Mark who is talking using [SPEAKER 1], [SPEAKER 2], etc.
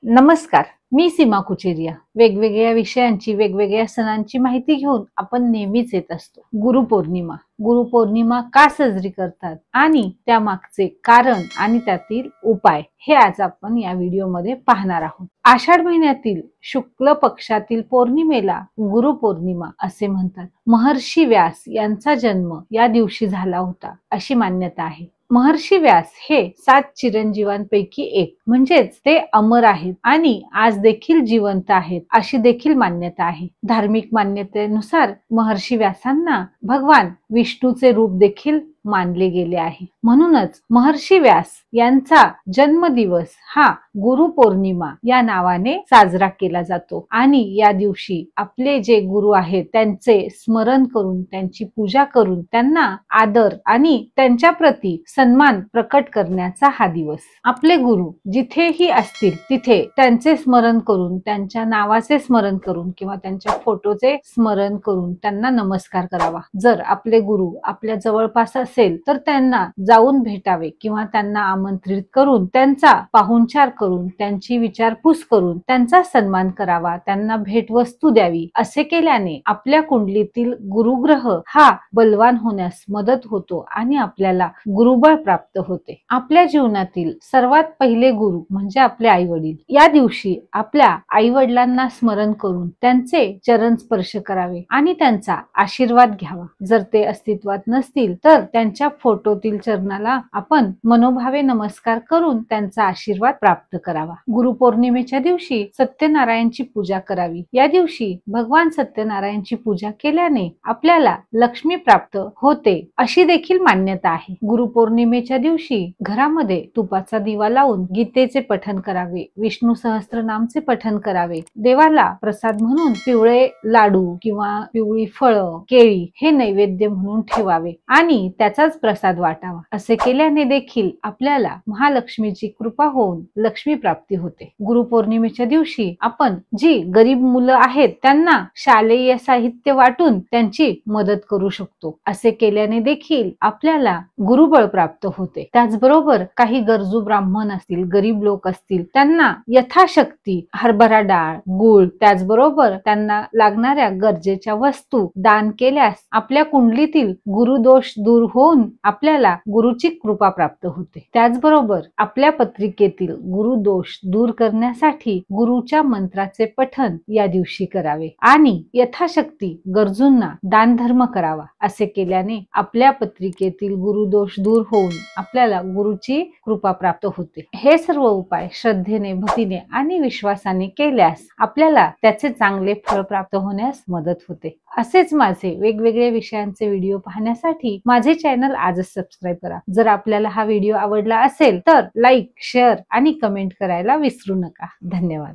[SPEAKER 1] नमस्कार, मी सीमा कुचेरिया। वेगवेगळ्या विषयांची वेगवेगळ्या सणांची माहिती घेऊन आपण नेहमीच येत असतो। गुरुपौर्णिमा का साजरी करतात आणि त्यामागचे कारण आणि त्यातील उपाय हे आज आपण या व्हिडिओमध्ये पाहणार आहोत। आषाढ महिन्यातील शुक्ल पक्षातील पौर्णिमेला गुरुपौर्णिमा असे म्हणतात। महर्षी व्यास यांचा जन्म या दिवशी झाला होता अशी मान्यता आहे। महर्षी व्यास हे 7 चिरंजीवांपैकी एक, म्हणजेच ते अमर आहेत आणि आज देखील जिवंत आहेत अशी देखील मान्यता आहे। धार्मिक मान्यतेनुसार महर्षी व्यासांना भगवान विष्णूचे रूप देखील मानले गेले आहे। म्हणूनच महर्षी व्यास यांचा जन्मदिवस हा गुरुपौर्णिमा या नावाने साजरा केला जातो आणि या दिवशी आपले जे गुरु आहेत त्यांचे स्मरण करून, त्यांची पूजा करून, त्यांना आदर आणि त्यांच्या प्रती सन्मान प्रकट करण्याचा हा दिवस। आपले गुरु जिथेही असतील तिथे त्यांचे स्मरण करून, त्यांच्या नावाचे स्मरण करून किंवा त्यांच्या फोटोचे स्मरण करून त्यांना नमस्कार करावा। जर आपले गुरु आपल्या जवळपास असेल तर त्यांना जाऊन भेटावे किंवा त्यांना आमंत्रित करून, त्यांचा पाहुणचार करून, त्यांची विचारपूस करून त्यांचा सन्मान करावा, त्यांना भेटवस्तू द्यावी। असे केल्याने आपल्या कुंडलीतील गुरुग्रह हा बलवान होण्यास मदत होतो आणि आपल्याला गुरुबळ प्राप्त होते। आपल्या जीवनातील सर्वात पहिले गुरु म्हणजे आपले आई वडील। या दिवशी आपल्या आई वडिलांना स्मरण करून त्यांचे चरण स्पर्श करावे आणि त्यांचा आशीर्वाद घ्यावा। जर ते अस्तित्वात नसतील तर त्यांच्या फोटोतील चरणाला आपण मनोभावे नमस्कार करून त्यांचा आशीर्वाद प्राप्त करावा। गुरुपौर्णिमेच्या दिवशी सत्यनारायणची पूजा करावी। या दिवशी भगवान सत्यनारायणची पूजा केल्याने आपल्याला लक्ष्मी प्राप्त होते अशी देखील मान्यता आहे। गुरुपौर्णिमेच्या दिवशी घरामध्ये तुपाचा दिवा लावून गीतेचे पठण करावे, विष्णू सहस्त्रनामचे पठण करावे। देवाला प्रसाद म्हणून पिवळे लाडू किंवा पिवळी फळं, केळी हे नैवेद्य म्हणून ठेवावे आणि त्याचाच प्रसाद वाटावा। असे केल्याने देखील आपल्याला महालक्ष्मीची कृपा होऊन लक्ष्मी प्राप्ती होते। गुरुपौर्णिमेच्या दिवशी आपण जी गरीब मुलं आहेत त्यांना शालेय साहित्य वाटून त्यांची मदत करू शकतो। असे केल्याने देखील आपल्याला गुरुबळ प्राप्त होते। त्याचबरोबर काही गरजू ब्राह्मण असतील, गरीब लोक असतील, त्यांना यथाशक्ती हरभरा डाळ, गूळ, त्याचबरोबर त्यांना लागणाऱ्या गरजेच्या वस्तू दान केल्यास आपल्या कुंडलीतील गुरुदोष दूर होऊन आपल्याला गुरुची कृपा प्राप्त होते। त्याचबरोबर आपल्या पत्रिकेतील गुरुदोष दूर करण्यासाठी गुरुच्या मंत्राचे पठण या दिवशी करावे आणि यथाशक्ती गरजूंना दान धर्म करावा। असे केल्याने आपल्या पत्रिकेतील गुरुदोष दूर होऊन आपल्याला गुरुची कृपा प्राप्त होते। हे सर्व उपाय श्रद्धेने, भक्तीने आणि विश्वासाने केल्यास आपल्याला त्याचे चांगले फळ प्राप्त होण्यास मदत होते। असेच माझे वेगवेगळे विषयांचे व्हिडिओ पाहण्यासाठी माझे चॅनल आजच सबस्क्राईब करा। जर आपल्याला हा व्हिडिओ आवडला असेल तर लाईक, शेअर आणि कमेंट करायला विसरू नका। धन्यवाद।